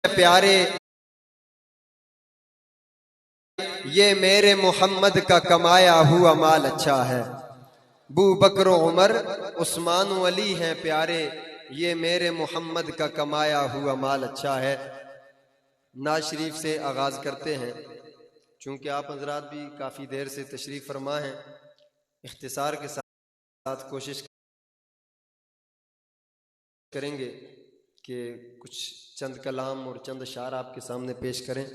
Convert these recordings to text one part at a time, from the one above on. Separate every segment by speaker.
Speaker 1: प्यारे, ये मेरे मोहम्मद का कमाया हुआ माल अच्छा है। बू बकर उमर उस्मान अली हैं प्यारे, ये मेरे मोहम्मद का कमाया हुआ माल अच्छा है। नाज शरीफ से आगाज करते हैं। चूंकि आप हजरात भी काफ़ी देर से तशरीफ़ फरमा हैं, इख्तिसार के साथ कोशिश करेंगे कि कुछ चंद कलाम और चंद अशार आपके सामने पेश करें।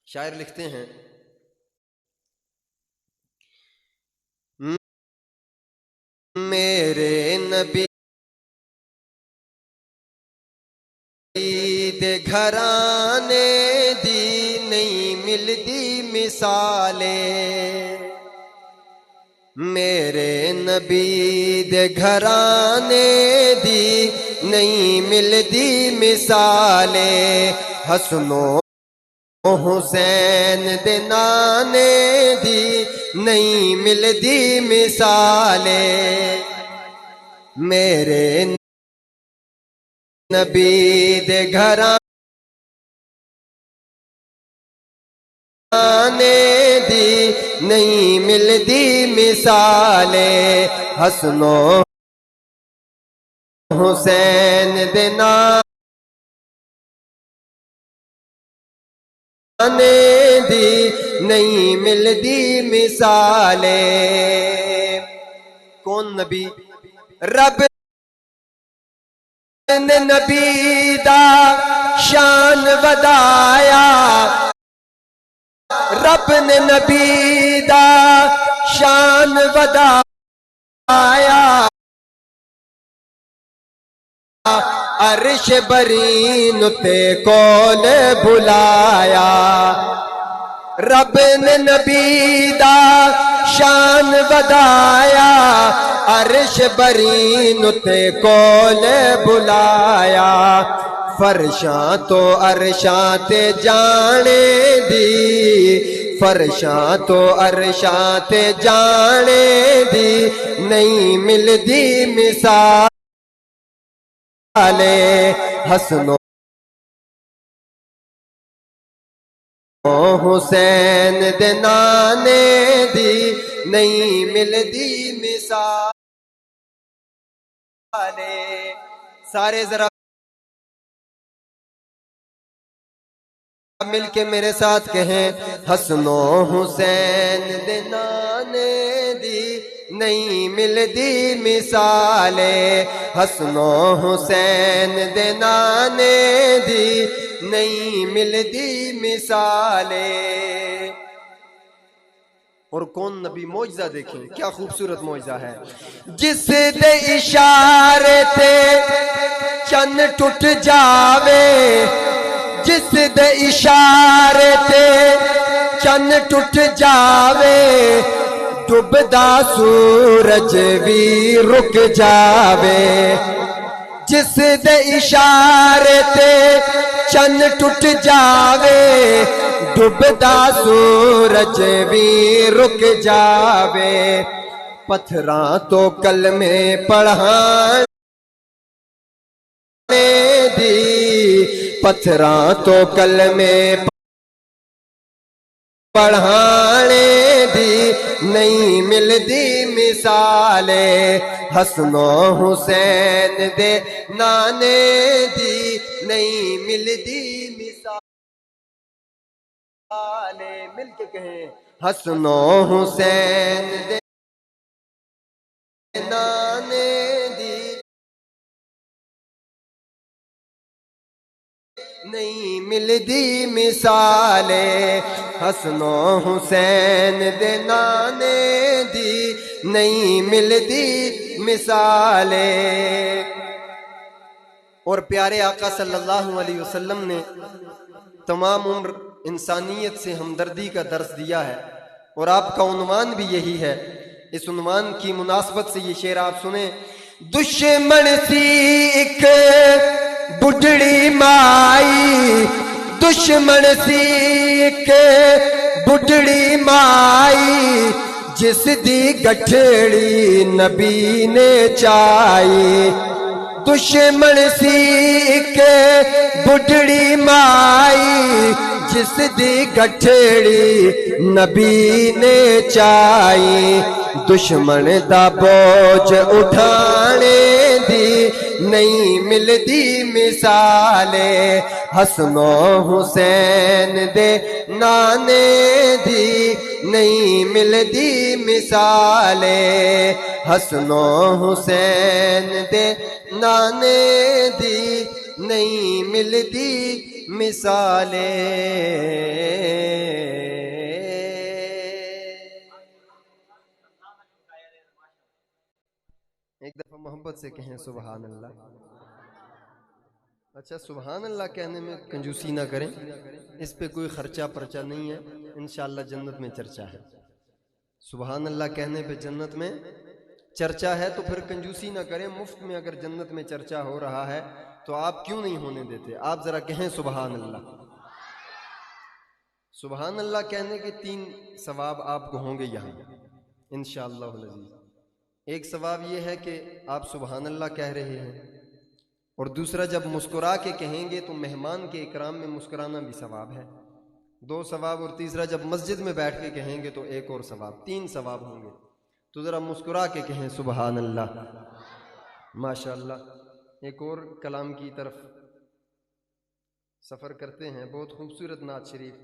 Speaker 1: शायर लिखते हैं, मेरे नबी दे घराने दी नहीं मिलदी मिसाले, मेरे नबी दे घराने दी नहीं मिलदी मिसाले, हसनो हुसैन दे नाने दी नहीं मिलदी मिसाले, मेरे नबी दे घराने दी नहीं मिलदी मिसाले, हसनो हुसैन दे नाने दी नहीं मिलदी मिसाले। कौन नबी? रब ने नबी दा शान वधाया, रब ने नबी दा शान वधाया, अर्श बरीन ते कोल बुलाया, रब ने नबी दा शान वधाया, अर्श बरीन ते कोल बुलाया, फरशां तो अरशां ते जाने दी, फरशां तो अरशां ते जाने दी नहीं मिलदी मिसाले, हसनो हुसैन दे नाने दी नहीं मिलदी मिसाले। सारे जरा मिलके मेरे साथ कहें, हसनो हुसैन दे नाने दी नहीं मिलदी मिसाले, हसनो हुसैन दे नाने दी नहीं मिलदी मिसाले। और कौन नबी? मौजज़ा देखें, क्या खूबसूरत मौजज़ा है। जिस दे इशारे ते चन्न टूट जावे, जिस दे इशारे ते चन्न टूट जावे, डुबदा सूरज भी रुक जावे, जिस दे इशारे ते चन्न टूट जावे, डुबदा सूरज भी रुक जावे, पत्थरां तो कलमे पढ़ाने दी, पत्थरां तो कलमे पढ़ाने दी नहीं मिलदी मिसाले, हसनो हुसैन दे नाने दी नहीं मिलदी मिसाले। मिलके कहें, हसनो हुसैन दे नाने दी नहीं मिलदी मिसाले, हसनो हुसैन दे नाने दी नहीं मिलदी मिसाले। और प्यारे आका सल्लल्लाहु अलैहि वसल्लम ने तमाम उम्र इंसानियत से हमदर्दी का दर्स दिया है, और आपका उन्वान भी यही है। इस उन्वान की मुनासबत से ये शेर आप सुने। दुश्मन सी एक बुढ़ड़ी माई, दुश्मन सी एक बुढ़ड़ी माई, जिस दी गठड़ी नबी ने चाई, दुश्मन सी के बुढ़ड़ी माई जिस दी गठड़ी नबी ने चाई, दुश्मन दा बोझ उठाने दी नहीं मिलदी मिसाले, हसनो हुसैन दे नाने दी नहीं मिलदी मिसाले, हसनो हुसैन दे नाने दी नहीं मिलदी मिसाले। एक दफा मोहब्बत से कहें सुभान अल्लाह। अच्छा, सुभान अल्लाह कहने में कंजूसी ना करें, इस पे कोई खर्चा पर्चा नहीं है, इंशाअल्लाह जन्नत में चर्चा है। सुभान अल्लाह कहने पे जन्नत में चर्चा है, तो फिर कंजूसी ना करें। मुफ्त में अगर जन्नत में चर्चा हो रहा है तो आप क्यों नहीं होने देते? आप जरा कहें सुभान अल्लाह। सुभान अल्लाह कहने के 3 सवाब आपको होंगे यहाँ इंशाअल्लाह अज़ीज़। एक सवाब ये है कि आप सुभान अल्लाह कह रहे हैं, और दूसरा जब मुस्कुरा के कहेंगे तो मेहमान के इकराम में मुस्कुराना भी सवाब है, 2 सवाब। और तीसरा जब मस्जिद में बैठ के कहेंगे तो एक और सवाब, 3 सवाब होंगे। तो ज़रा मुस्कुरा के कहें सुभान अल्लाह। माशाअल्लाह। एक और कलाम की तरफ सफ़र करते हैं, बहुत खूबसूरत नात शरीफ।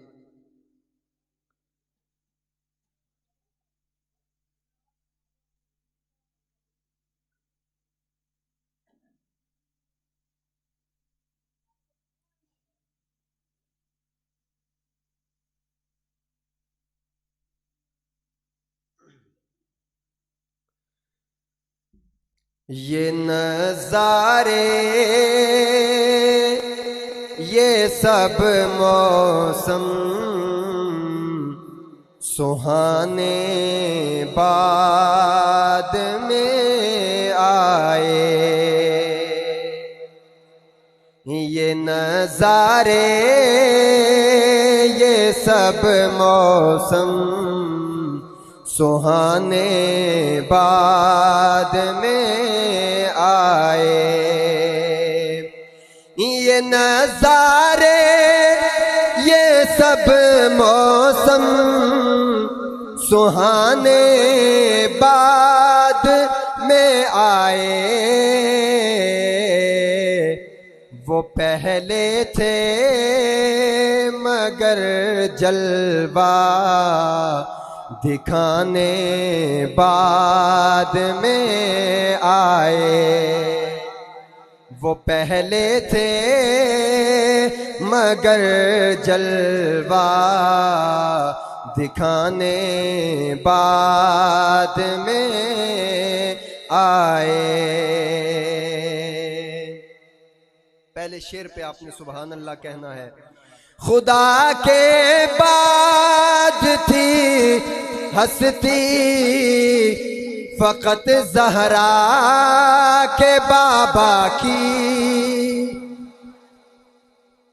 Speaker 1: ये नज़ारे ये सब मौसम सुहाने बाद में आए, ये नज़ारे ये सब मौसम सुहाने बाद में आए, ये नज़ारे ये सब मौसम सुहाने बाद में आए, वो पहले थे मगर जलवा दिखाने बाद में आए, वो पहले थे मगर जलवा दिखाने बाद में आए। पहले शेर पे आपने सुभान अल्लाह कहना है। खुदा के बाद थी हस्ती फकत ज़हरा के बाबा की।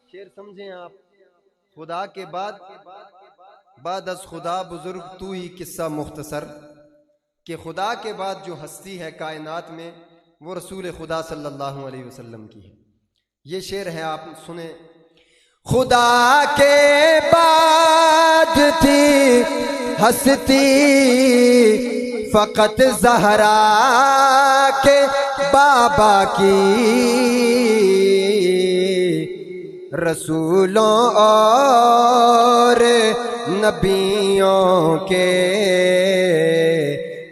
Speaker 1: शेर समझें आप। खुदा के बाद अस खुदा बुजुर्ग तू ही किस्सा मुख्तसर, कि खुदा के बाद जो हस्ती है कायनात में वो रसूल खुदा सल्लल्लाहु अलैहि वसल्लम की है। ये शेर है, आप सुने। खुदा के बाद थी हस्ती फकत ज़हरा के बाबा की, रसूलों और नबियों के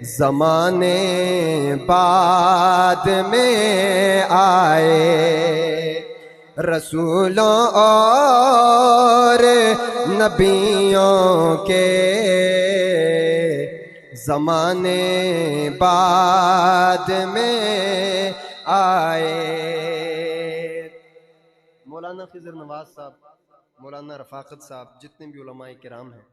Speaker 1: ज़माने बाद में आए, रसूलों और नबियों के ज़माने बाद में आए। मौलाना खिज़र नवाज साहब, मौलाना रफ़ाकत साहब, जितने भी उलमाए किराम हैं,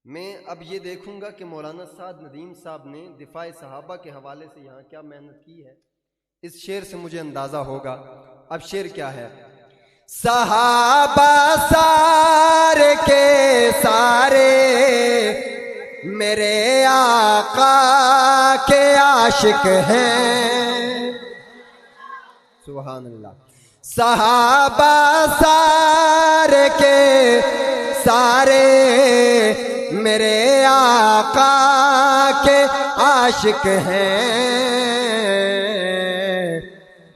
Speaker 1: मैं अब ये देखूंगा कि मौलाना साद नदीम साहब ने दिफाए सहाबा के हवाले से यहाँ क्या मेहनत की है। इस शेर से मुझे अंदाजा होगा। अब शेर क्या है? सहाबा सारे के सारे मेरे आका के आशिक हैं, सुभान अल्लाह। सहाबा सारे के सारे मेरे आका के आशिक हैं,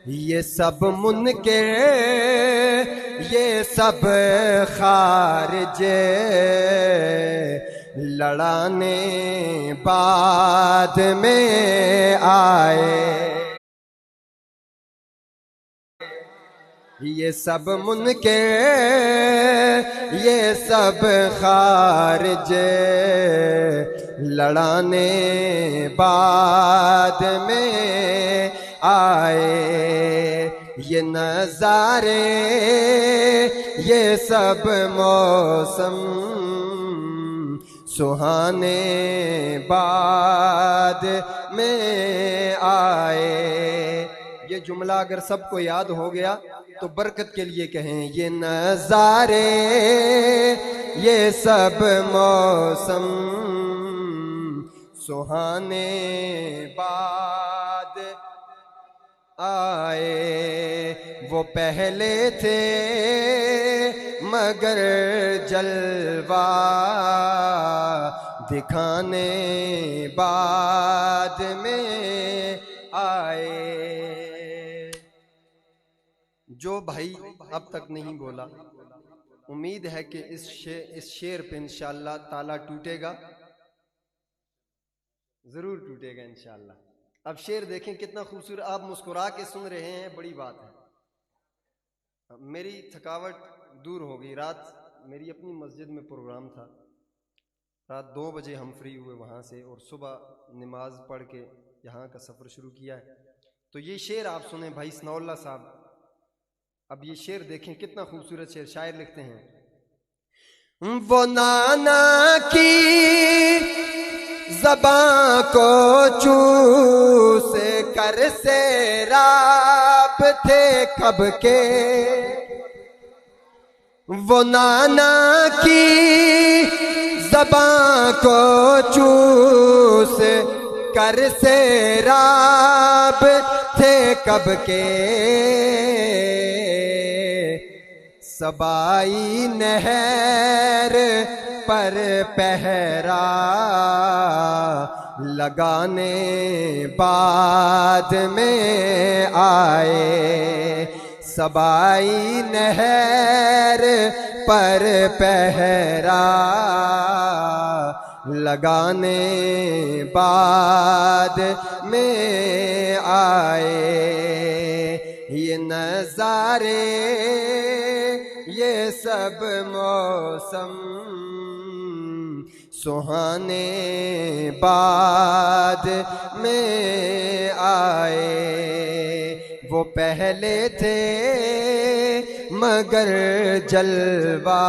Speaker 1: ये सब मुनकिर ये सब खारिजे लड़ाने बाद में आए, ये सब मुनकिर ये सब खारिजे लड़ाने बाद में आए, ये नजारे ये सब मौसम सुहाने बाद में आए। ये जुमला अगर सबको याद हो गया तो बरकत के लिए कहें, ये नजारे ये सब मौसम सुहाने बाद आए, वो पहले थे मगर जलवा दिखाने बाद में आए। जो भाई अब तक नहीं बोला, उम्मीद है कि इस शेर पे इंशाअल्लाह ताला टूटेगा, जरूर टूटेगा इंशाअल्लाह। अब शेर देखें कितना खूबसूरत, आप मुस्कुरा के सुन रहे हैं, बड़ी बात है। मेरी थकावट दूर हो गई। रात मेरी अपनी मस्जिद में प्रोग्राम था, रात 2 बजे हम फ्री हुए वहाँ से और सुबह नमाज पढ़ के यहाँ का सफ़र शुरू किया है। तो ये शेर आप सुने भाई सनाउल्लाह साहब। अब ये शेर देखें कितना खूबसूरत शेर। शायर लिखते हैं, वो नाना की ज़बां को चूस कर से राब थे कब के, वो नाना की ज़बां को चूस कर से राब थे कब के, सबाई नहर पर पहरा लगाने बाद में आए, सबाई नहर पर पहरा लगाने बाद में आए, ये नजारे ये सब मौसम सुहाने बाद में आए, वो पहले थे मगर जलवा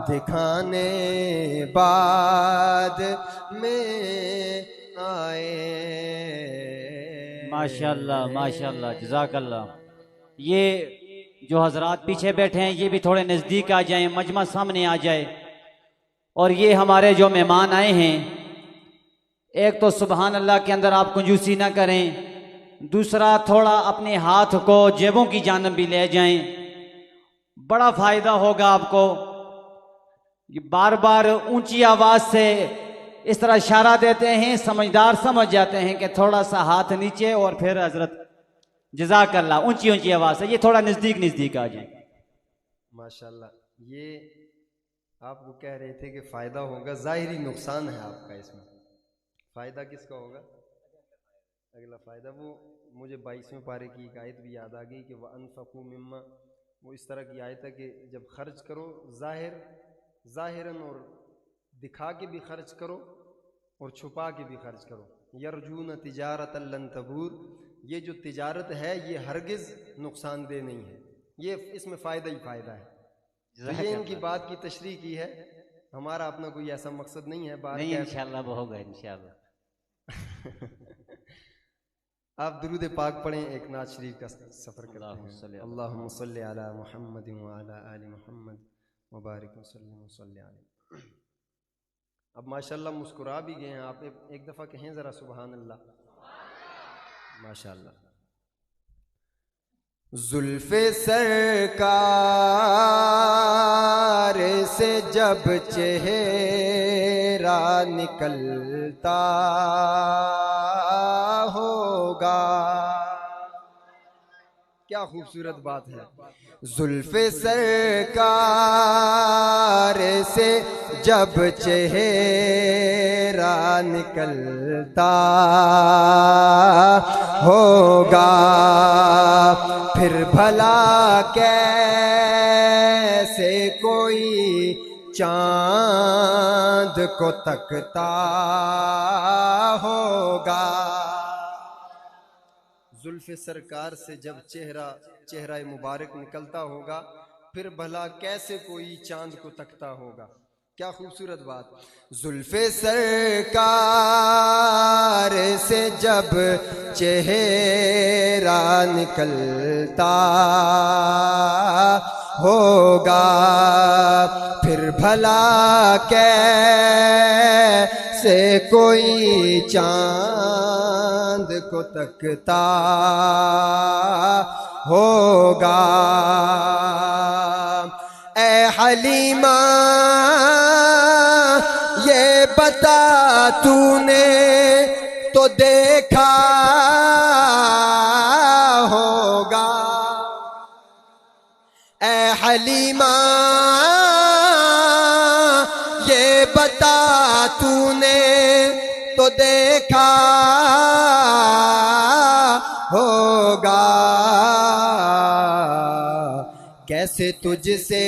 Speaker 1: दिखाने बाद में आए।
Speaker 2: माशाल्लाह माशाल्लाह जज़ाकल्लाह। ये जो हजरात पीछे बैठे हैं ये भी थोड़े नज़दीक आ जाएं, मजमा सामने आ जाए। और ये हमारे जो मेहमान आए हैं, एक तो सुबहान अल्लाह के अंदर आप कंजूसी ना करें, दूसरा थोड़ा अपने हाथ को जेबों की जानब भी ले जाएं, बड़ा फ़ायदा होगा आपको। बार बार ऊंची आवाज़ से इस तरह इशारा देते हैं, समझदार समझ जाते हैं कि थोड़ा सा हाथ नीचे और फिर हजरत जज़ाकल्लाह ऊंची ऊंची आवाज़ से, ये थोड़ा नज़दीक नज़दीक आ जाए।
Speaker 1: माशाल्लाह। ये आप वो कह रहे थे कि फ़ायदा होगा, ज़ाहिरी नुकसान है आपका इसमें। फ़ायदा किसका होगा? अगला फ़ायदा वो मुझे 22वें पारे की एक आयत भी याद आ गई कि वह अनफ़क़ू मिम्मा, वो इस तरह की आयत है कि जब खर्च करो ज़ाहिरन और दिखा के भी खर्च करो और छुपा के भी खर्च करो। यरजून तिजारत लन तबूर, ये जो तिजारत है ये हरगिज़ नुकसानदेह नहीं है, ये इसमें फ़ायदा ही फ़ायदा है। तो ये इनकी बात की तशरीह की है, हमारा अपना कोई ऐसा मकसद नहीं है।
Speaker 2: नहीं इंशाअल्लाह वो होगा इंशाअल्लाह।
Speaker 1: आप दुरूद पाक पढ़ें, एक नात शरीफ का सफ़र करते हैं। अल्लाहुम्मा सल्ली अला मुहम्मद व अला आलि मुहम्मद व बारिक वसल्लिम वसल्लि अलैहि। अब माशाल्लाह मुस्कुरा भी गए हैं आप, एक दफ़ा कहें ज़रा सुबहान अल्लाह। माशाल्लाह। जुल्फे सरकार से जब चेहरा निकलता होगा, क्या खूबसूरत बात है। जुल्फे सरकार से जब चेहरा निकलता होगा, फिर भला कैसे कोई चांद को तकता होगा। जुल्फ़े सरकार से जब चेहरा मुबारक निकलता होगा, फिर भला कैसे कोई चांद को तकता होगा। क्या खूबसूरत बात। जुल्फ़े सरकार से जब चेहरा निकलता होगा, फिर भला कैसे कोई चांद को तकता होगा। ऐ हलीमा ये बता तूने तो देखा होगा। ऐ हलीमा ये बता तूने तो देखा होगा, कैसे तुझसे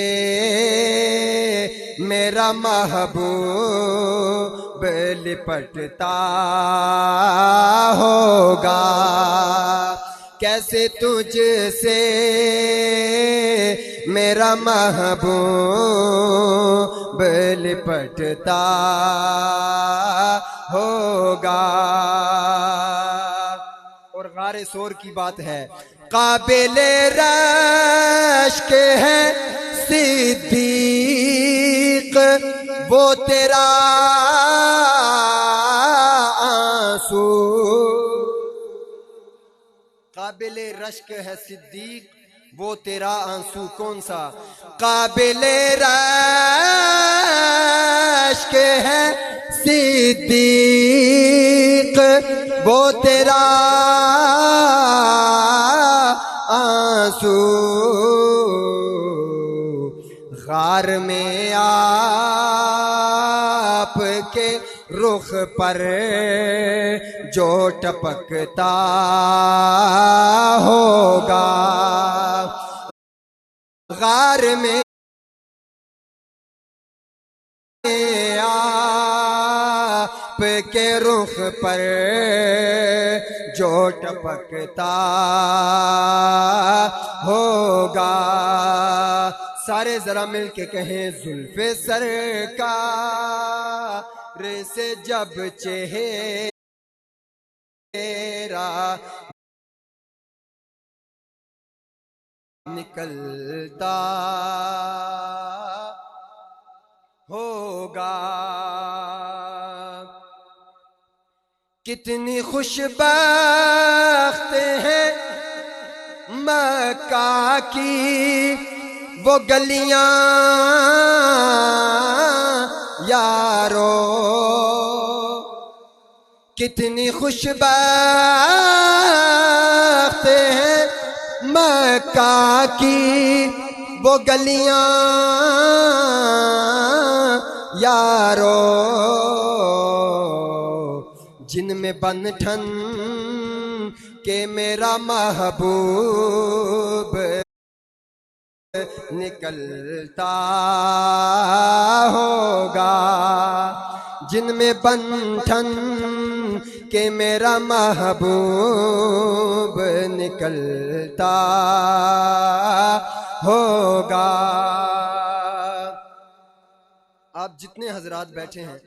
Speaker 1: मेरा महबूब लिपटता होगा। कैसे तुझसे मेरा महबूब लिपटता होगा। और गारे शोर की बात है। काबिले रश्क है सिद्दीक वो तेरा आंसू। काबिले रश्क है सिद्दीक वो तेरा आंसू कौन सा। काबिले रश्क है सिद्दीक वो तेरा आंसू। गार में आपके रुख पर जो टपकता होगा। गार में आपके रुख पर जो टपकता होगा। सारे जरा मिल के कहें। जुल्फे सरकार से जब चेहरा निकलता होगा, कितनी खुशबख्त है मक्का की वो गलियां यारो। कितनी खुशबख्त है मक्का की वो गलियां यारो, जिनमें बन-ठन के मेरा महबूब निकलता होगा। जिनमें बन-ठन के मेरा महबूब निकलता होगा। आप जितने हजरात बैठे हैं,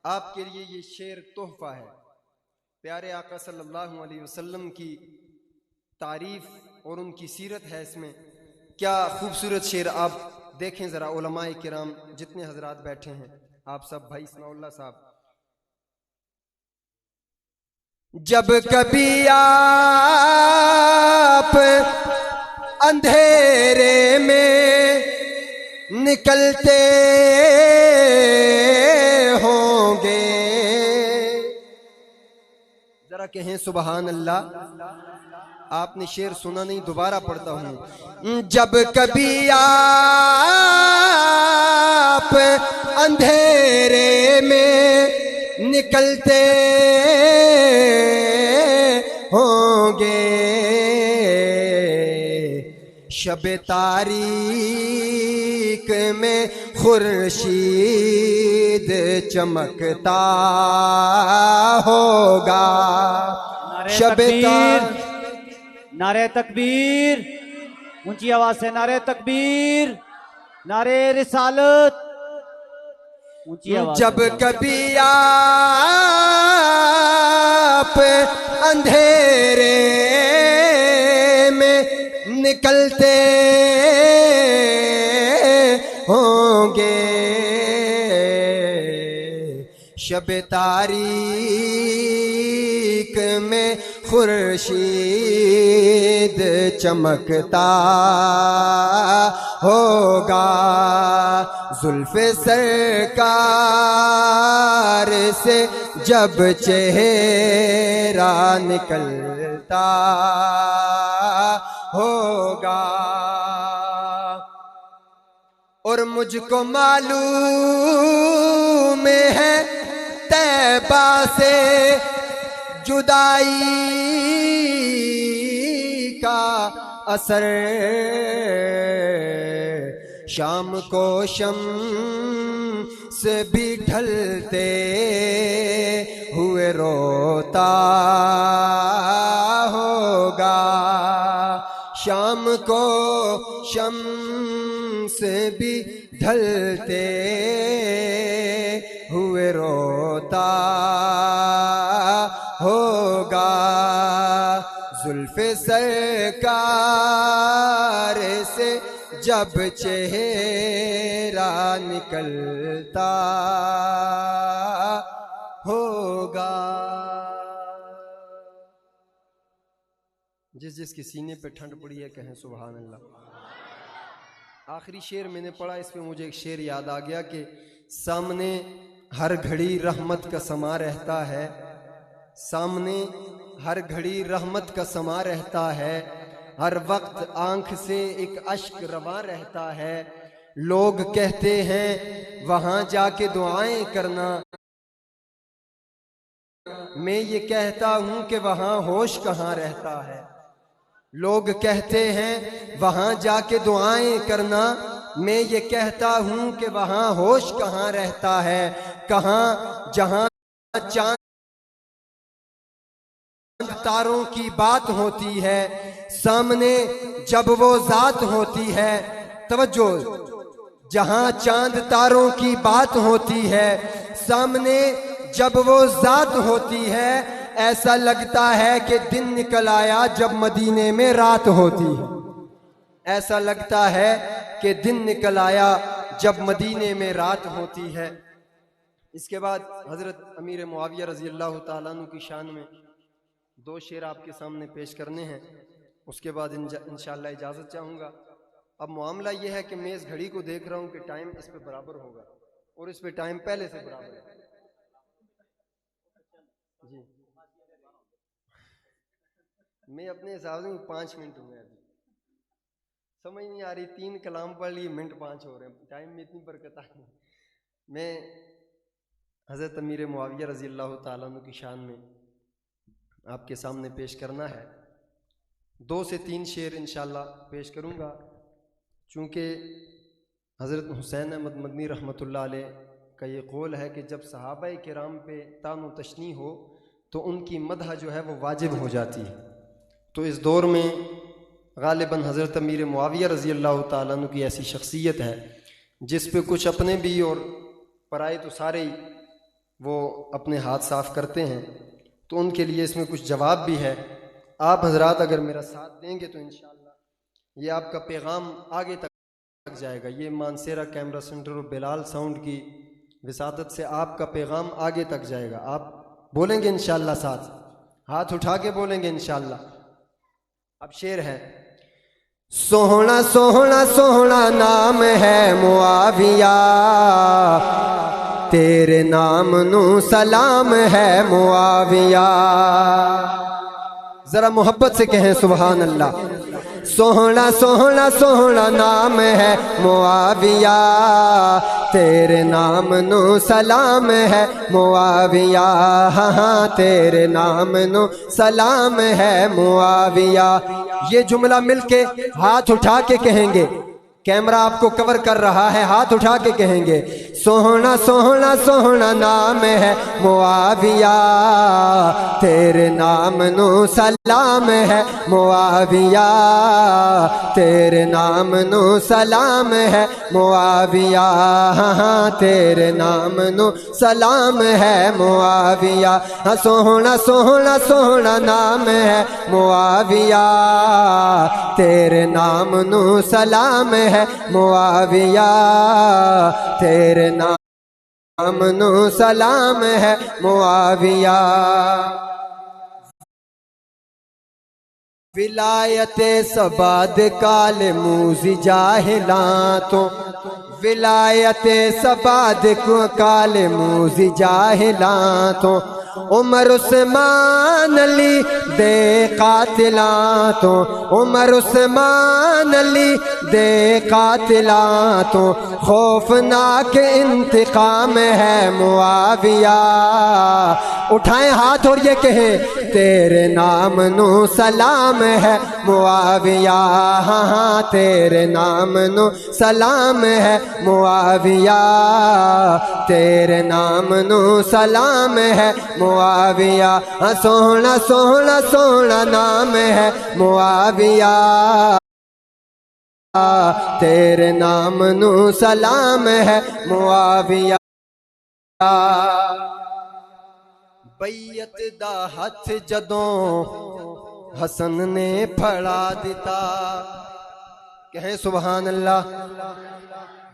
Speaker 1: आपके लिए ये शेर तोहफा है। प्यारे आका सल्लल्लाहु अलैहि वसल्लम की तारीफ और उनकी सीरत है इसमें। क्या खूबसूरत शेर। आप देखें जरा, उलमाए किराम जितने हजरात बैठे हैं, आप सब, भाई इस्माउल्लाह साहब, जब कभी आप अंधेरे में निकलते होंगे। जरा कहें सुबहान अल्लाह। आपने शेर सुना नहीं, दोबारा पढ़ता हूं। जब कभी आप अंधेरे में निकलते होंगे, शब तारीक में खुर्शीद चमकता होगा। शब
Speaker 2: नारे तकबीर, ऊंची आवाज से नारे तकबीर, नारे रिसालत, ऊंची आवाज।
Speaker 1: जब कभी आप अंधेरे में निकलते होंगे, शब तारीक में खुर्शीद चमकता होगा। जुल्फ़े सरकार से जब चेहरा निकलता होगा, और मुझको मालूम है तैबा से जुदाई का असर, शाम को शम्स भी ढलते हुए रोता होगा। शाम को शम्स भी ढलते हुए रोता होगा। जुल्फ़े सरकार से जब चेहरा निकलता होगा। जिस जिसके सीने पे ठंड पड़ी है कहें सुभान अल्लाह। आखिरी शेर मैंने पढ़ा, इस पे मुझे एक शेर याद आ गया कि सामने हर घड़ी रहमत का समा रहता है, सामने हर घड़ी रहमत का समा रहता है, हर वक्त आंख से एक अश्क रवा रहता है। लोग कहते हैं वहां जाके दुआएं करना, मैं ये कहता हूं कि वहां होश कहां रहता है। लोग कहते हैं वहां जाके दुआएं करना, मैं ये कहता हूं कि वहां होश कहां रहता है। कहां जहां चांद तारों की बात होती है, सामने जब वो जात होती है। तवज्जो, जहां चांद तारों की बात होती है, सामने जब वो जात होती है, ऐसा लगता है कि दिन निकल आया जब मदीने में रात होती है। ऐसा लगता है कि दिन निकल आया जब मदीने में रात होती है। इसके बाद हजरत अमीर मुआविया रजी अल्लाह ताला अन्हु की शान में दो शेर आपके सामने पेश करने हैं, उसके बाद इंशाअल्लाह इजाजत चाहूंगा। अब मामला यह है कि मैं इस घड़ी को देख रहा हूं कि टाइम इस पे बराबर होगा, और इस पे टाइम पहले से बराबर है जी। मैं अपने हिसाब से 5 मिनट हुए अभी, समझ नहीं आ रही, 3 कलाम पढ़ लिए, मिनट 5 हो रहे हैं, टाइम में इतनी बरकत नहीं। मैं हजरत अमीर मुआविया रजी अल्लाह ताला अन्हु की शान में आपके सामने पेश करना है। 2 से 3 शेर इंशाअल्लाह पेश करूंगा, चूँकि हज़रत हुसैन अहमद मदनी रहमतुल्लाह अलैह का ये कौल है कि जब सहाबाए किराम पे तानो तशनी हो तो उनकी मदह जो है वो वाजिब हो जाती है। तो इस दौर में गालिबन हज़रत अमीर मुआविया रज़ी अल्लाह ताला अन्हु की ऐसी शख्सियत है जिस पे कुछ अपने भी और पराए तो सारे ही वो अपने हाथ साफ करते हैं, तो उनके लिए इसमें कुछ जवाब भी है। आप हजरात अगर मेरा साथ देंगे तो इंशाअल्लाह ये आपका पैगाम आगे तक जाएगा। ये मानसेरा कैमरा सेंटर और बिलाल साउंड की विसादत से आपका पैगाम आगे तक जाएगा। आप बोलेंगे इंशाअल्लाह, साथ हाथ उठा के बोलेंगे इंशाअल्लाह। अब शेर है, सोहना सोहना सोहना नाम है मुआविया, तेरे नाम नू सलाम है मुआविया। जरा मोहब्बत से कहें सुभान अल्लाह। सोहना सोहना सोहना नाम है मुआविया, तेरे नाम नू सलाम है मुआविया। हाँ हाँ तेरे नाम नू सलाम है मुआविया। ये जुमला मिलके हाथ उठा के कहेंगे, कैमरा आपको कवर कर रहा है, हाथ उठा के कहेंगे सोहना सोहना सोहना नाम है मुआविया, तेरे नाम नू सलाम है मुआविया, तेरे नाम नू सलाम है मुआविया। हाँ हाँ तेरे नाम नू सलाम है मुआविया। हाँ सोहना सोहना सोहना नाम है मुआविया, तेरे नाम नू सलाम है मुआविया, तेरे नाम नू सलाम है मुआविया। विलायते सबाद काल मूज़ी जाहिला तो, विलायते सबाद काल मूज़ी जाहिला तो, उमर उस्मान अली दे कातिला तो, उमर उस्मान अली दे कातिला तो, खौफनाक इंतकाम है मुआविया। उठाएं हाथ और ये कहें तेरे नाम नू सलाम है मुआविया। हाँ हाँ तेरे नाम नू सलाम है मुआविया, तेरे नाम नू सलाम है मुआविया। हाँ सोहना सोहना सोहना नाम है मुआविया, तेरे नाम नू सलाम है मुआविया। बैयत दा हथ जदों हसन ने फड़ा दिता, कहें सुभान अल्लाह।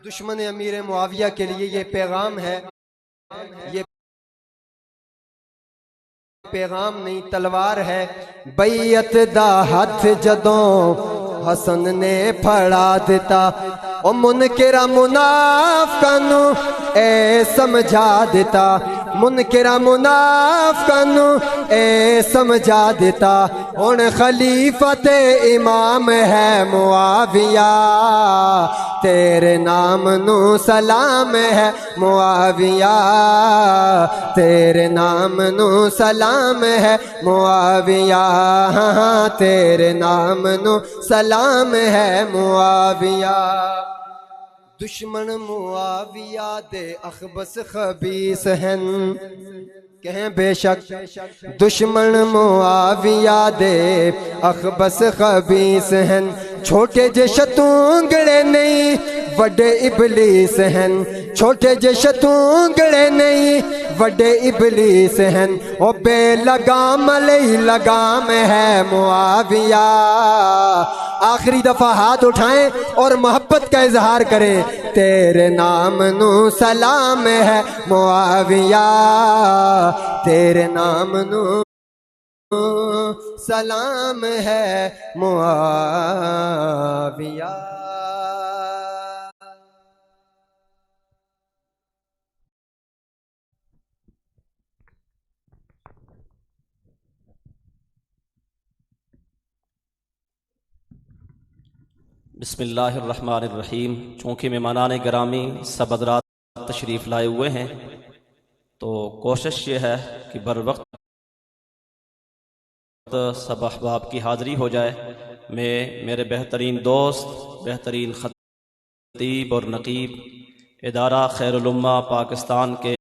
Speaker 1: दुश्मन अमीर मुआविया के लिए ये पैगाम है, ये पैगाम नहीं तलवार है। बैयत दा हथ जदों हसन ने फड़ा दिता, ओ मुनकिरा मुनाफिकां नू ए समझा दिता, मुनकिरा मुनाफिकां नू ए समझा दिता। हुण खलीफत इमाम है मुआविया, तेरे नाम नू सलाम है मुआविया, तेरे नाम नू सलाम है मुआविया। हाँ हाँ तेरे नाम नू सलाम है मुआविया। दुश्मन मुआविया दे अखबस खबीस हैं, कहें बेशक दुश्मन मुआविया दे अखबस खबीस हैं। छोटे जे शतूंगड़े नहीं वड्डे इबलीस हैं, छोटे जे शतूंगड़े नहीं वड्डे इबलीस हैं। ओ बेलगाम लई लगाम है मुआविया। आखिरी दफा हाथ उठाएं और मोहब्बत का इजहार करें, तेरे नाम नू सलाम है मुआविया, तेरे नाम नू सलाम है मुआविया।
Speaker 3: बिस्मिल्लाहिर्रहमानिर्रहीम। चूँकि मेहमानान गिरामी सब हज़रात तशरीफ़ लाए हुए हैं, तो कोशिश ये है कि बर वक्त सब अहबाब की हाज़िरी हो जाए। मैं मेरे बेहतरीन दोस्त, बेहतरीन खतीब और नकीब इदारा खैरुल उम्मा पाकिस्तान के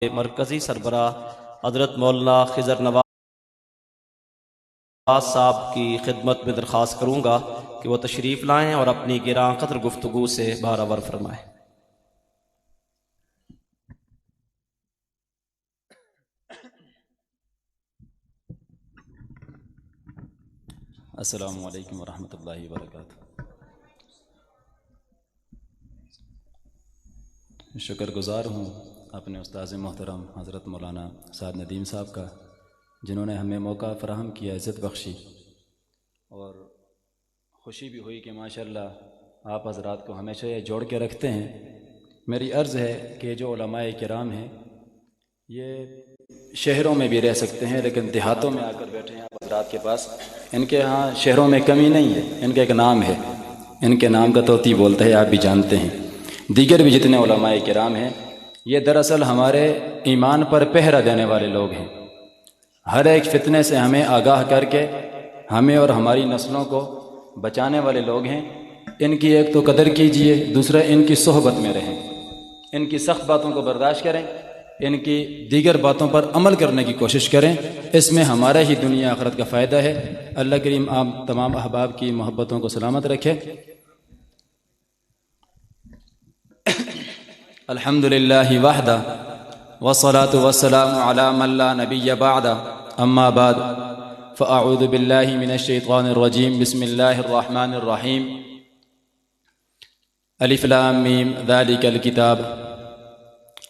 Speaker 3: मरकज़ी सरबराह हज़रत मौलाना खिज़र नवाज़ साहब की खिदमत में दरख्वास्त करूँगा कि वो तशरीफ़ लाएँ और अपनी गिरां क़द्र गुफ्तगू से बारावर फरमाएँ। अस्सलामु अलैकुम वरहमतुल्लाहि वबरकातुहू। शुक्रगुज़ार हूँ अपने उस्ताद मोहतरम हज़रत मौलाना साद नदीम साहब का, जिन्होंने हमें मौका फ़राहम किया, इज़्ज़त बख्शी और
Speaker 4: खुशी भी हुई कि माशाल्लाह आप हज़रात को हमेशा ये जोड़ के रखते हैं। मेरी अर्ज़ है कि जो उलमाए किराम हैं ये शहरों में भी रह सकते हैं, लेकिन देहातों में आकर बैठे हैं आप हज़रात के पास। इनके यहाँ शहरों में कमी नहीं है, इनका एक नाम है, इनके नाम का तोती बोलते हैं, आप भी जानते हैं। दीगर भी जितने उलमाए किराम हैं ये दरअसल हमारे ईमान पर पहरा देने वाले लोग हैं। हर एक फितने से हमें आगाह करके हमें और हमारी नस्लों को बचाने वाले लोग हैं। इनकी एक तो कदर कीजिए, दूसरा इनकी सोहबत में रहें, इनकी सख्त बातों को बर्दाश्त करें, इनकी दीगर बातों पर अमल करने की कोशिश करें। इसमें हमारा ही दुनिया आखिरत का फ़ायदा है। अल्लाह करीम आप तमाम अहबाब की मोहब्बतों को सलामत रखे। अल्हम्दुलिल्लाहि वहदा वस्सलातु वस्सलामु अला मन ला नबिय्य बअदा अम्मा बाद फ़अऊज़ु बिल्लाहि मिनश शैतानिर रजीम बिस्मिल्लाहिर रहमानिर रहीम अलिफ लाम मीम ज़ालिकल किताब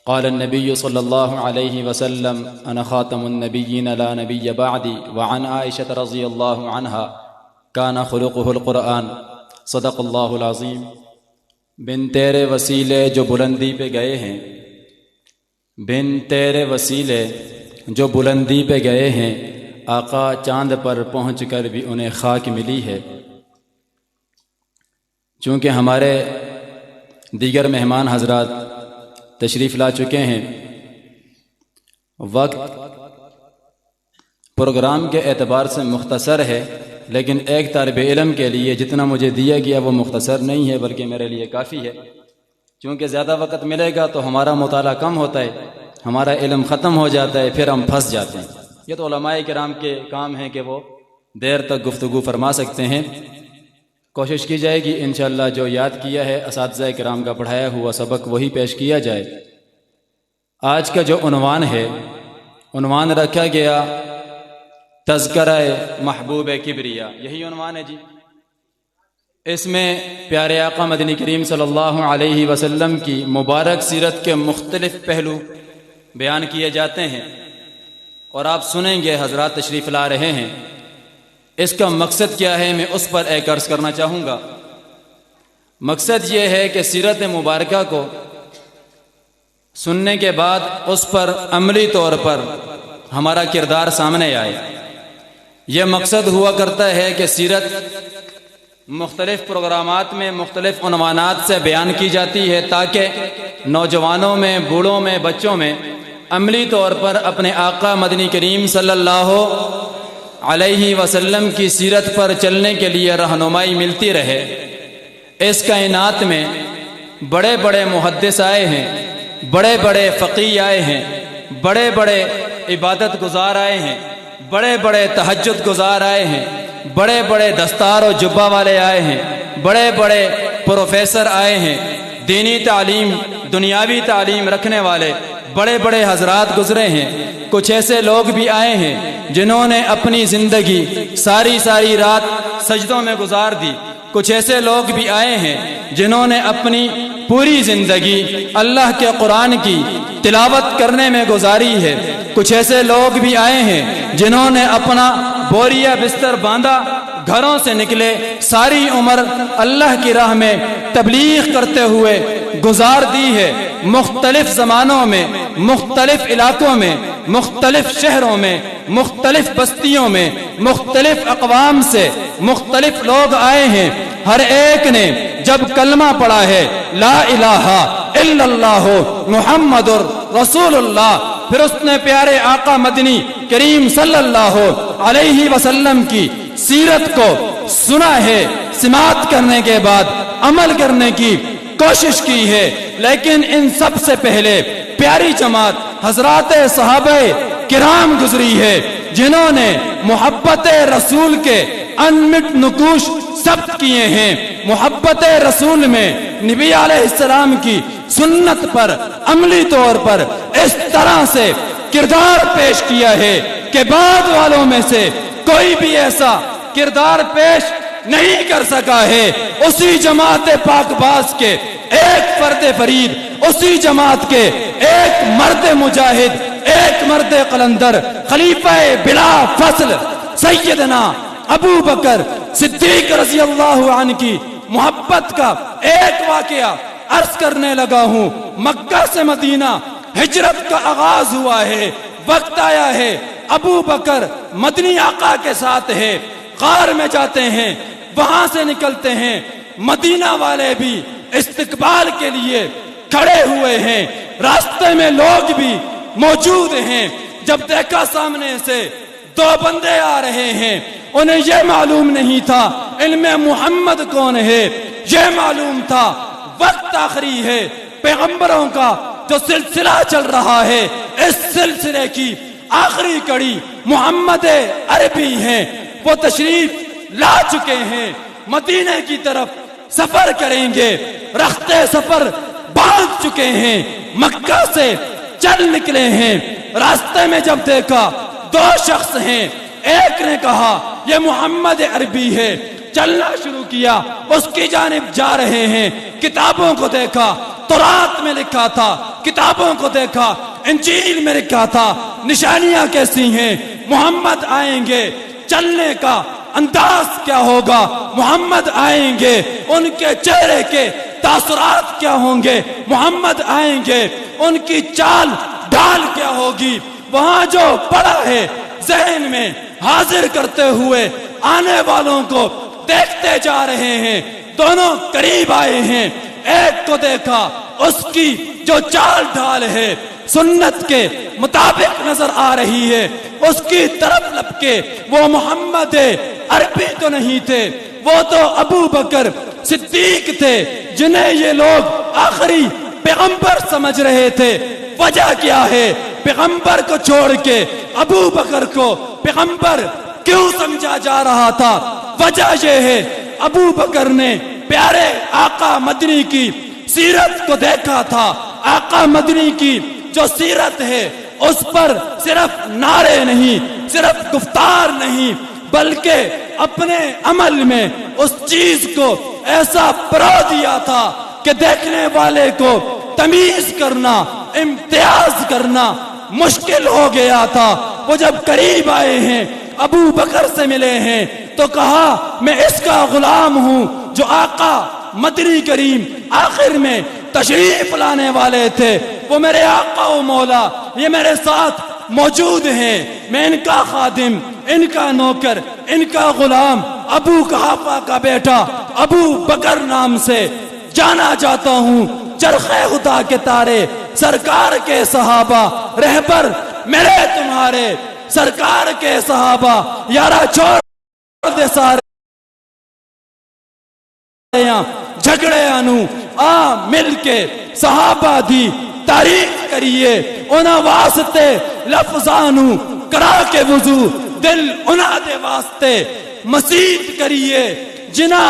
Speaker 4: क़ाल नबी सल्लल्लाहु अलैहि वसल्लम अना ख़ातमुन नबिय्यीन ला नबिय्य बअदी व अन आइशा रज़ियल्लाहु अन्हा काना खुलुक़ुहुल क़ुरआन सदक़ल्लाहुल अज़ीम। बिन तेरे वसीले जो बुलंदी पे गए हैं, बिन तेरे वसीले जो बुलंदी पे गए हैं, आका चांद पर पहुँच कर भी उन्हें खाक मिली है। चूँकि हमारे दीगर मेहमान हजरात तशरीफ़ ला चुके हैं, वक्त प्रोग्राम के एतबार से मुख्तसर है, लेकिन एक तालिब इल्म के लिए जितना मुझे दिया गया वो मुख्तसर नहीं है, बल्कि मेरे लिए काफ़ी है। क्योंकि ज़्यादा वक्त मिलेगा तो हमारा मुताला कम होता है, हमारा इल्म ख़त्म हो जाता है, फिर हम फंस जाते हैं। ये तो उलमाए किराम के काम है कि वो देर तक गुफ्तगू फरमा सकते हैं। कोशिश की जाएगी इंशाअल्लाह जो याद किया है असातिज़ा किराम का पढ़ाया हुआ सबक वही पेश किया जाए। आज का जो उन्वान है, उन्वान रखा गया तज़किरा महबूब किबरिया, यही उन्वान है जी। इसमें प्यारे आका मदनी करीम सल्लल्लाहु अलैहि वसल्लम की मुबारक सीरत के मुख्तलिफ पहलू बयान किए जाते हैं और आप सुनेंगे, हजरात तशरीफ़ ला रहे हैं। इसका मकसद क्या है, मैं उस पर एक अर्ज़ करना चाहूँगा। मकसद ये है कि सीरत मुबारका को सुनने के बाद उस पर अमली तौर पर हमारा किरदार सामने आए। यह मकसद हुआ करता है कि सीरत मुख्तलिफ प्रोग्रामात में मुख्तलिफ उन्वानात से बयान की जाती है ताकि नौजवानों में, बूढ़ों में, बच्चों में अमली तौर पर अपने आका मदनी करीम सल्लल्लाहु अलैहि वसल्लम की सीरत पर चलने के लिए रहनुमाई मिलती रहे। इस कायनात में बड़े बड़े मुहद्दिस आए हैं, बड़े बड़े फ़क़ीह आए हैं, बड़े बड़े इबादत गुजार आए हैं, बड़े बड़े तहज्जुद गुजार आए हैं, बड़े बड़े दस्तार और जुब्बा वाले आए हैं, बड़े बड़े प्रोफेसर आए हैं, दीनी तालीम, दुनियावी तालीम रखने वाले बड़े बड़े हजरात गुजरे हैं। कुछ ऐसे लोग भी आए हैं जिन्होंने अपनी ज़िंदगी सारी सारी रात सजदों में गुजार दी। कुछ ऐसे लोग भी आए हैं जिन्होंने अपनी पूरी ज़िंदगी अल्लाह के कुरान की तिलावत करने में गुजारी है। कुछ ऐसे लोग भी आए हैं जिन्होंने अपना बोरिया बिस्तर बांधा, घरों से निकले, सारी उम्र अल्लाह की राह में तबलीग करते हुए गुजार दी है। मुख्तलिफ ज़मानों में, मुख्तलिफ इलाकों में, मुख्तलिफ शहरों में, मुख्तलिफ बस्तियों में, मुख्तलिफ अक़वाम से मुख्तलिफ लोग आए हैं। हर एक ने जब कलमा पढ़ा है ला इलाहा इल्लल्लाह मुहम्मदुर रसूलुल्लाह, फिर उसने प्यारे आका मदनी करीम सल्लल्लाहु अलैहि वसल्लम की सीरत को सुना है, सिमात करने के बाद अमल करने की कोशिश की है। लेकिन इन सब से पहले प्यारी जमात हजरात सहाबाए किराम गुजरी है जिन्होंने मोहब्बत रसूल के अनमिट नुकूश सब्त किए हैं। मोहब्बत रसूल में नबी अलैहिस्सलाम की सुन्नत पर अमली तौर पर इस तरह से किरदार पेश किया है कि बाद वालों में से कोई भी ऐसा किरदार पेश नहीं कर सका है। उसी जमात पाकबाज के एक फर्द फरीद, उसी जमात के एक मर्द मुजाहिद, एक मर्द कलंदर, खलीफा बिला फसल सैयदना अबू बकर सिद्दीक रज़ी अल्लाहु अन्हु की मोहब्बत का एक वाकया अर्ज करने लगा हूँ। मक्का से मदीना हिजरत का आगाज हुआ है, वक्त आया है, अबू बकर मदनी आका के साथ है, गार में जाते हैं, वहां से निकलते हैं। मदीना वाले भी इस्तकबाल के लिए खड़े हुए हैं, रास्ते में लोग भी मौजूद हैं। जब देखा सामने से दो बंदे आ रहे हैं, उन्हें यह मालूम नहीं था इनमें मोहम्मद कौन है, यह मालूम था वक्त आखिरी है, पैगंबरों का जो सिलसिला चल रहा है, इस सिलसिले की आखिरी कड़ी मोहम्मद अरबी हैं। वो तशरीफ ला चुके हैं, मदीने की तरफ सफर करेंगे, रखते सफर बांध चुके हैं, मक्का से चल निकले हैं। रास्ते में जब देखा दो शख्स हैं, एक ने कहा ये मोहम्मद अरबी है, चलना शुरू किया, उसकी जानिब जा रहे हैं। किताबों को देखा, तौरात में लिखा था, किताबों को देखा, इंजील में लिखा था, निशानियां कैसी हैं, मोहम्मद आएंगे, चलने का अंदाज क्या होगा, मोहम्मद आएंगे, उनके चेहरे के तासुरात क्या होंगे, मोहम्मद आएंगे, उनकी चाल ढाल क्या होगी। वहां जो पड़ा है जहन में हाजिर करते हुए आने वालों को देखते जा रहे हैं। दोनों करीब आए हैं, एक को देखा, उसकी जो चाल ढाल है सुन्नत के मुताबिक नजर आ रही है, उसकी तरफ लपके वो मोहम्मद अरबी तो नहीं थे, वो तो अबू बकर सिद्दीक थे, जिन्हें ये लोग आखिरी पैगंबर समझ रहे थे। वजह क्या है, पैगंबर को छोड़ के अबू बकर को पैगंबर क्यों समझा जा रहा था? वजह यह है, अबू बकर ने प्यारे आका मदनी की सीरत को देखा था। आका मदनी की जो सीरत है उस पर सिर्फ नारे नहीं, सिर्फ गुफ्तार नहीं, बल्कि अपने अमल में उस चीज को ऐसा परो दिया था कि देखने वाले को तमीज करना, इम्तियाज करना मुश्किल हो गया था। वो जब करीब आए हैं, अबू बकर से मिले हैं, तो कहा मैं इसका गुलाम हूं जो आका मदनी करीम आखिर में तशरीफ लाने वाले थे। वो मेरे आका व मौला ये मेरे साथ मौजूद हैं, मैं इनका खादिम, इनका नौकर, इनका गुलाम, अबू कहाफा का बेटा अबू बकर नाम से जाना जाता हूँ। चरखे खुदा के तारे, सरकार के सहाबा, रहबर मेरे तुम्हारे, सरकार के सहाबा, यारा छोड़ दे सारे झगड़े अनु, आ मिलके सहाबा दी तारीफ करिए, उना वास्ते लफ्जानू करा के वुजू, दिल उना दे वास्ते मसीद करिए, जिना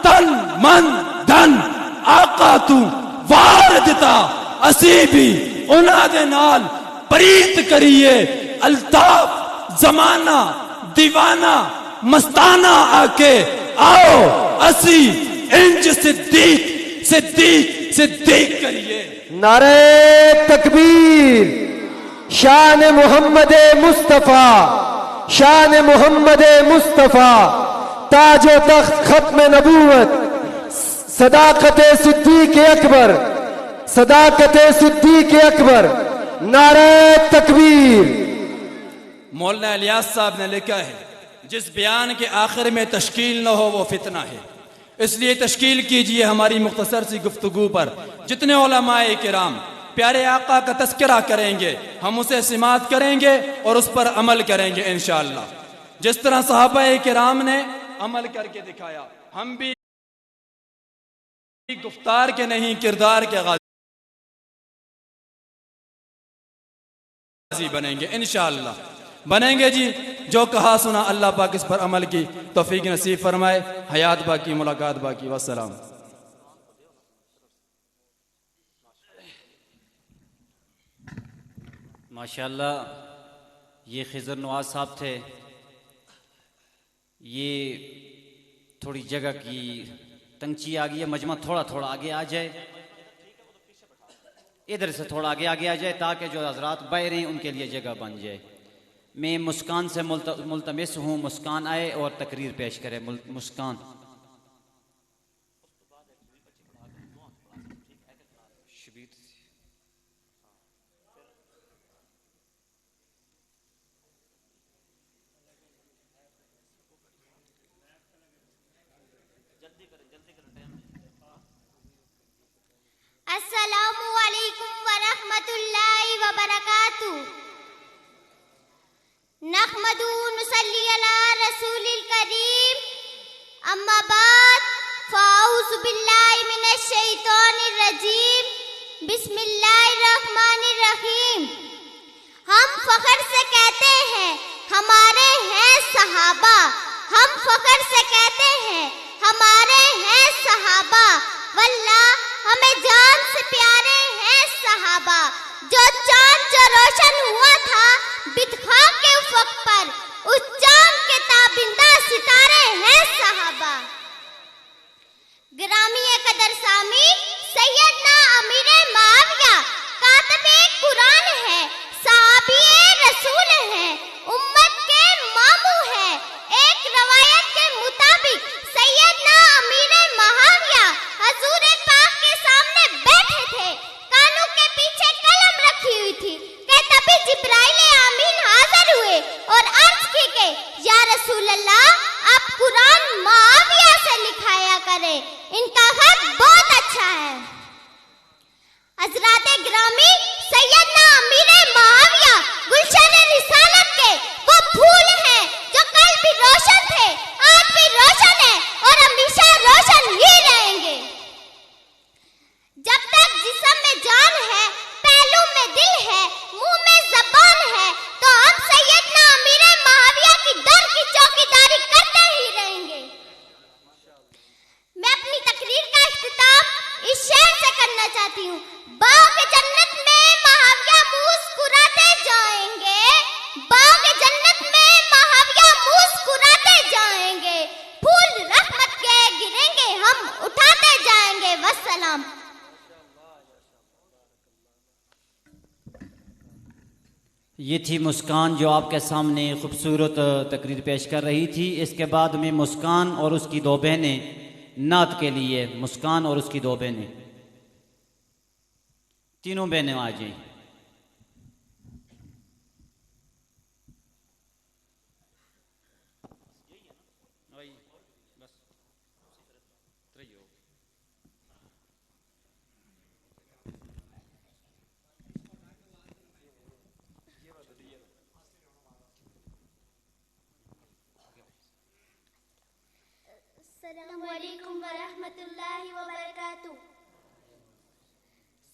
Speaker 4: तन मन धन आका तू वार दिता, असी भी उना दे नाल प्रीत करिए। अल्ताफ जमाना दीवाना मस्ताना आके आओ, असी इंज सिद्दीक सिद्दीक सिद्दीक करिए।
Speaker 1: नारे तकबीर, शान मोहम्मद मुस्तफा, शान मोहम्मद मुस्तफा, ताजो तख्त खत्म नबूवत, सदाकत सिद्दीक अकबर, सदाकत सिद्दीक अकबर, नारे तकबीर।
Speaker 4: मौलाना इलियास साहब ने लिखा है, जिस बयान के आखिर में तश्कील न हो वो फितना है, इसलिए तश्कील कीजिए हमारी मुख्तसर सी गुफ्तगू पर। जितने उलमाए किराम प्यारे आका का तस्करा करेंगे, हम उसे सिमात करेंगे और उस पर अमल करेंगे इंशाअल्लाह। जिस तरह सहाबाए किराम ने अमल करके दिखाया, हम भी गुफ्तार के नहीं किरदार के गाजी बनेंगे इंशाअल्लाह, बनेंगे जी। जो कहा सुना अल्लाह पाक इस पर अमल की तौफीक नसीब फरमाए। हयात बाकी, मुलाकात बाकी, वस्सलाम।
Speaker 2: माशाअल्लाह, ये खिज़र नवाज साहब थे। ये थोड़ी जगह की तंगची आ गई है, मजमा थोड़ा थोड़ा आगे आ जाए, इधर से थोड़ा आगे आ जाए ताकि जो हजरात बैठ रहे हैं उनके लिए जगह बन जाए। मैं मुस्कान से मुल्तमिस हूँ, मुस्कान आए और तकरीर पेश करे। मुस्कान।
Speaker 5: अस्सलामु अलैकुम वरहमतुल्लाहि वबरकातुहू। नहमदु नुसल्ली अला रसूलिल करीम, अम्मा बाद फ़ाऊज़ु बिल्लाहि मिनश शैतानिर रजीम, बिस्मिल्लाहिर रहमानिर रहीम। हम फख्र से कहते हैं हमारे हैं सहाबा, हम फख्र से कहते हैं हमारे हैं सहाबा, वल्लाह हमें जान से प्यारे हैं सहाबा। जो चांद जो रोशन हुआ था बितखा के उफ़क़ पर, उस चांद के ताबिंदा सितारे हैं सहाबा। ग्रामी कदर सामी सैयदना अमीर माविया कातिबे कुरान है, साहबी रसूल है, उम्मत के मामू है। एक रवायत के मुताबिक सैयदना अमीर माविया हजूर पाक के सामने बैठे थे, कानों के पीछे कलम रखी हुई थी कि तभी जिब्राइल आमीन हाजिर हुए और अर्ज की कि या रसूल अल्लाह, आप कुरान माविया से लिखाया करें, इनका खत बहुत अच्छा है। हजरात ग्रामी सैयदना अमीर माविया गुलशन रिसालत के वो फूल हैं जो कल भी रोशन थे, आज भी रोशन है और हमेशा रोशन ही रहेंगे। जब तक जिस्म में जान है, पहलू में दिल है, मुंह में ज़बान है, तो हम सैयदना अमीर माविया की दर की चौकीदारी करते ही रहेंगे। मैं अपनी तकरीर का इख्तिताम इस शेर से करना चाहती हूँ। बाग जन्नत में माविया मुस्कुराते जाएंगे, बाग जन्नत में माविया मुस्कुराते जाएंगे, फूल रहमत के गिरेंगे हम उठाते जाएंगे। वस्सलाम।
Speaker 2: ये थी मुस्कान जो आपके सामने खूबसूरत तकरीर पेश कर रही थी। इसके बाद में मुस्कान और उसकी दो बहनें नात के लिए, मुस्कान और उसकी दो बहनें, तीनों बहनें आ जाएं।
Speaker 5: अस्सलामु अलैकुम वरहमतुल्लाहि वबरकातुहू।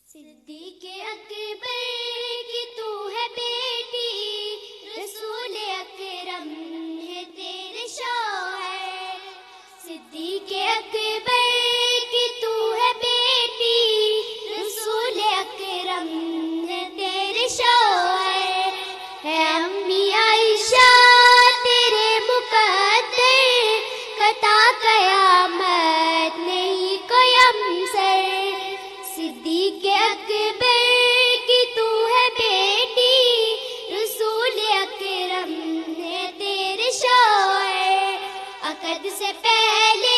Speaker 5: सिद्दीक़े अकबर की तू है बेटी, रसूल अकरम है तेरे शौहर। सिद्दीक़े अकबर की तू है बेटी, रसूल अकरम है तेरे शौहर। है अम्मी आयशा तेरे मुक़द्दर, खता क़यामत नहीं कोई हमसर। सिद्दीक़े अकबर की तू है बेटी, रसूल अकरम है तेरे शौहर। अक़द से पहले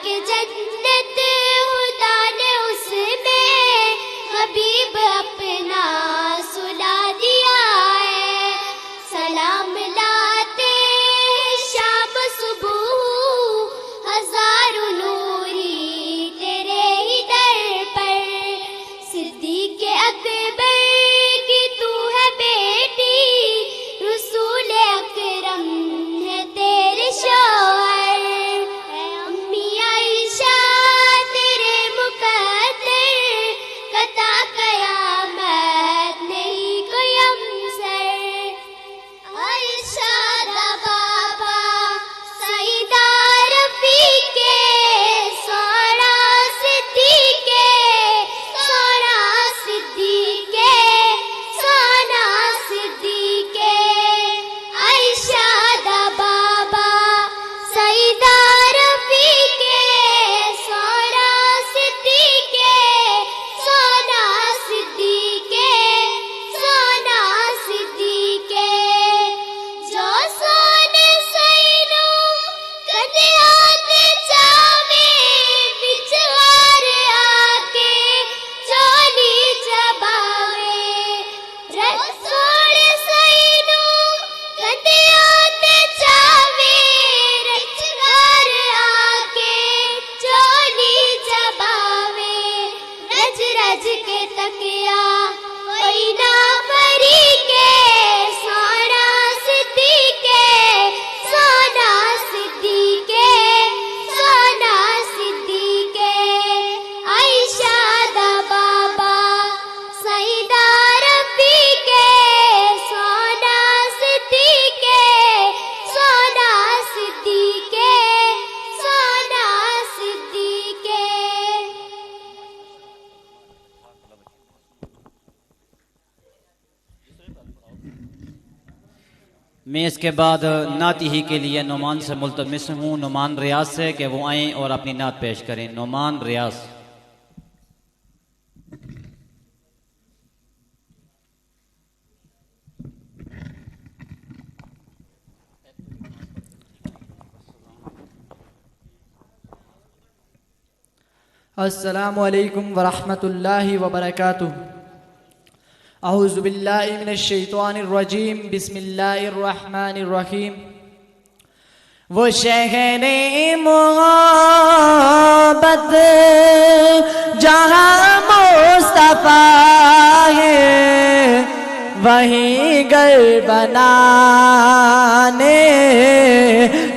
Speaker 5: के जन्नत खुदा ने उसमें हबीब अपना सुला दिया है। सलाम लाते शाम सुबह हजारों नूरी तेरे ही दर पर। सिद्दीक़ अकबर की तू है बेटी, रसूल अकरम है तेरे शौहर। अम्मी आयशा तेरे मुकद्दर, कता कयामत नहीं कोई हमसर। आयशा दा बाबा सईदा रफीके, सोना सिद्दीक़े, सोना सिद्दीक़े, सोना सिद्दीक़े। आयशा दा बाबा सईदा रफीके, सोना सिद्दीक़े, सोना सिद्दीक़े, सोना सिद्दीक़े। जो सोने सैनो कदे आते जावे, विचवार आके चोली चबावे। सोने सैनो कदे आते जावे, विचवार आके चोली चबावे। रज रज के तकिया कोई ना परी के, सोना सिद्दीक़े, सोना सिद्दीक़े, सोना सिद्दीक़े। आयशा दा बाबा सईदा रफीके, सोना सिद्दीक़े, सोना सिद्दीक़े, सोना सिद्दीक़े।
Speaker 2: मैं इसके बाद नाती ही के लिए नुमान से मुल्तमिस हूँ, नुमान रियाज से, कि वो आएँ और अपनी नात पेश करें। नुमान रियाज।
Speaker 6: अस्सलामु अलैकुम वरहमतुल्लाहि वबरकातुहू। अऊज़ु बिल्लाहि मिनश शैतानिर रजीम, बिस्मिल्लाहिर रहमानिर रहीम। वो शहरे मोहब्बत जहाँ मुस्तफा है, वहीं घर बनाने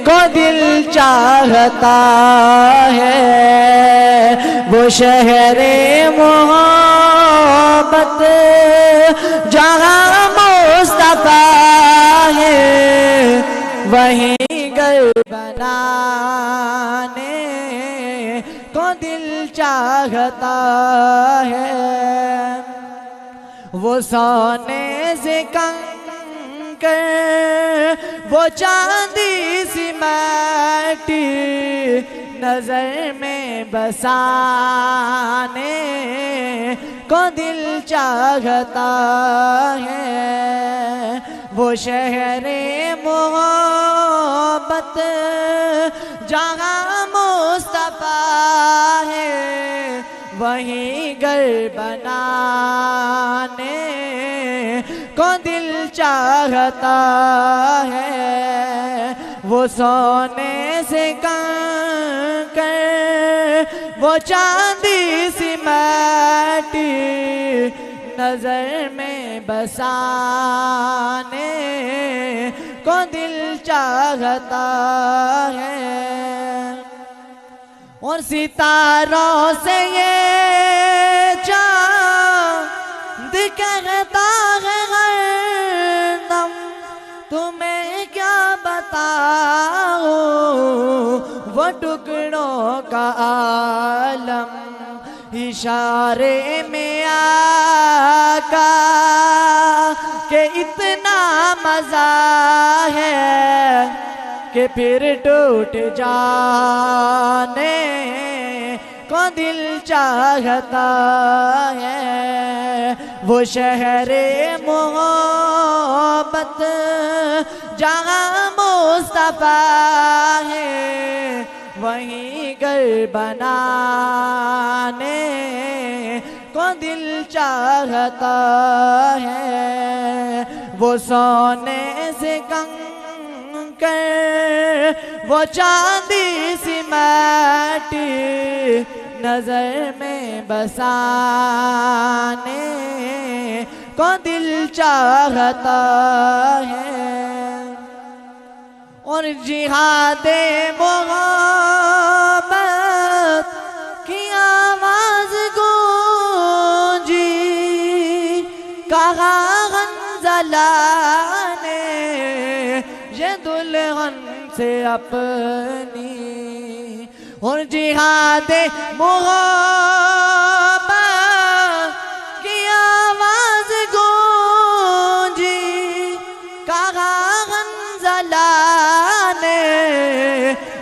Speaker 6: को दिल चाहता है। वो शहरे मोहब्बत जहाँ मुस्तफा है, वहीं घर बनाने को दिल चाहता है। वो सोने से कंकर, वो चांदी सी माटी नजर में बसाने को दिल चाहता है। वो शहरे मोहब्बत जहाँ मुस्तफा है, वहीं घर बनाने को दिल चाहता है। वो सोने से कंकर, वो चांदी सी माटी नजर में बसाने को दिल चाहता है। और सितारों से ये चांद कहता है हर दम, तुम्हें क्या बताऊं वो टुकड़ों का आलम। इशारे में आका के इतना मजा है कि फिर टूट जाने को दिल चाहता है। वो शहरे मोहब्बत जहाँ मुस्तफा है, वहीं घर बनाने को दिल चाहता है। वो सोने से कंकर, वो चांदी सी माटी नजर में बसाने को दिल चाहता है। और जिहादे मोहब्बत की आवाज गूंजी, कहा हंज़ला ने ये दुल्हन से अपनी। और जिहादे मोहब्बत की आवाज गूंजी, कहा हंज़ला ने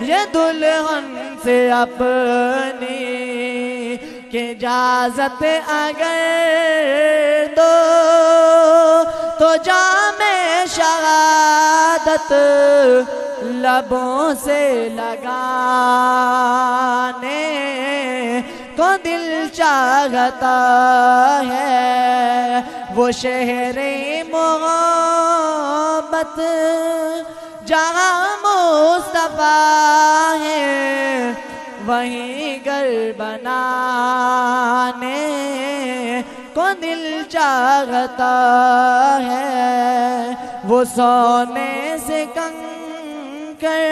Speaker 6: ये दुल्हन से अपनी। कि इजाज़त अगर दो तो जामे शहादत लबों से लगाने को दिल चाहता है। वो शहरे मोहब्बत जहाँ मुस्तफा है, वहीं घर बनाने को दिल चाहता है। वो सोने से कंकर,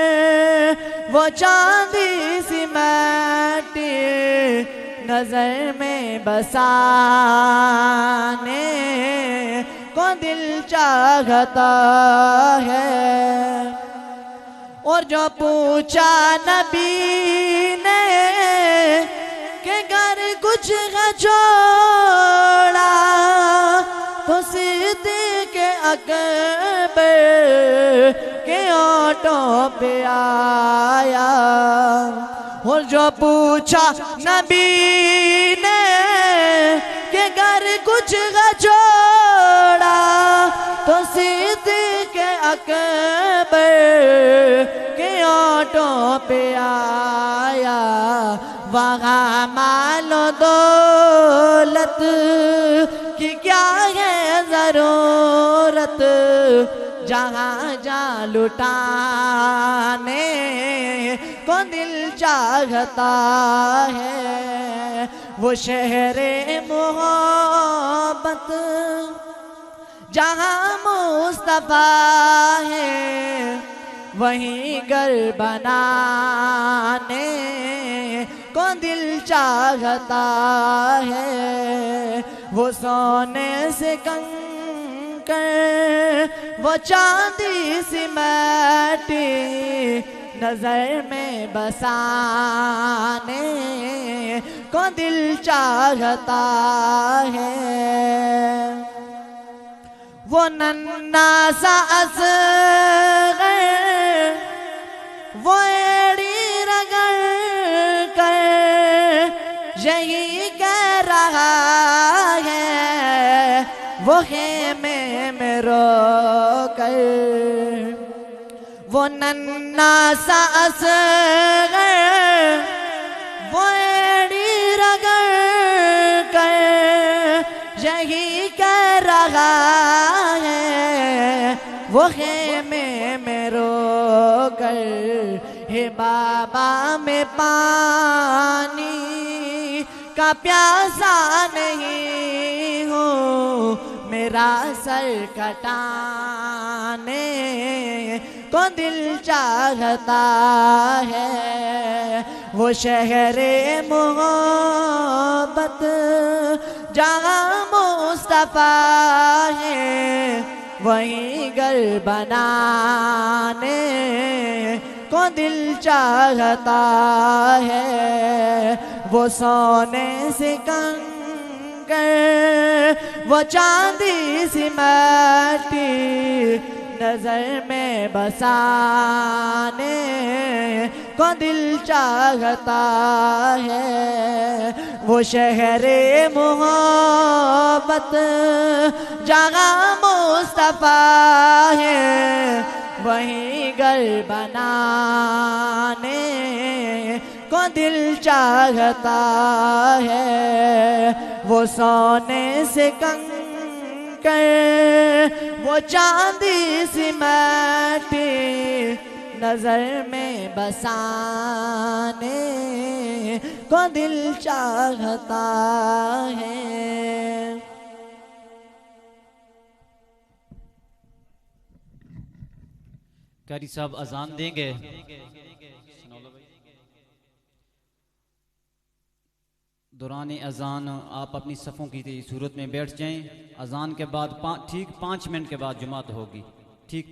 Speaker 6: वो चांदी सी माटी नजर में बसाने को दिल चाहता है। और जो पूछा नबी ने कि घर कुछ न छोड़ा, तो सिद्दीक़ अकबर के ऑटो पे आया। और जो पूछा नबी ने कि घर कुछ न छोड़ा, तो सिद्दीक़ अकबर के ऑटो पे आया। वहाँ मालो दौलत की क्या है जरूरत, जहाँ जा लुटाने को दिल चाहता है। वो शहरे मोहब्बत जहाँ मुस्तफा है, वहीं घर बनाने को दिल चाहता है। वो सोने से कंकर, वो चांदी सी माटी नजर में बसाने को दिल चाहता है। वो नन्ना सा असग़र, वो एड़ी रगड़ कर यही कह रहा है, वो खेमे में रो कर। वो नन्ना सा असग़र, वो एड़ी रगड़ कर यही कह रहा है, वो खेमे में रो कर। हे बाबा मैं पानी का प्यासा नहीं हूँ, मेरा सर कटाने को दिल चाहता है। वो शहरे मोहब्बत जहाँ मुस्तफा है, वहीं घर बनाने को दिल चाहता है। वो सोने से कंकर, वो चांदी सी माटी नजर में बसाने को दिल चाहता है। वो शहरे मोहब्बत जहाँ मुस्तफा है, वहीं घर बनाने को दिल चाहता है, वो सोने से कंकर, वो चांदी सी माटी नजर में बसाने को दिल चाहता है।
Speaker 2: कारी साहब अजान देंगे। दौरान अजान आप अपनी सफ़ों की सूरत में बैठ जाएं। अजान के बाद ठीक 5 मिनट के बाद जुमात होगी।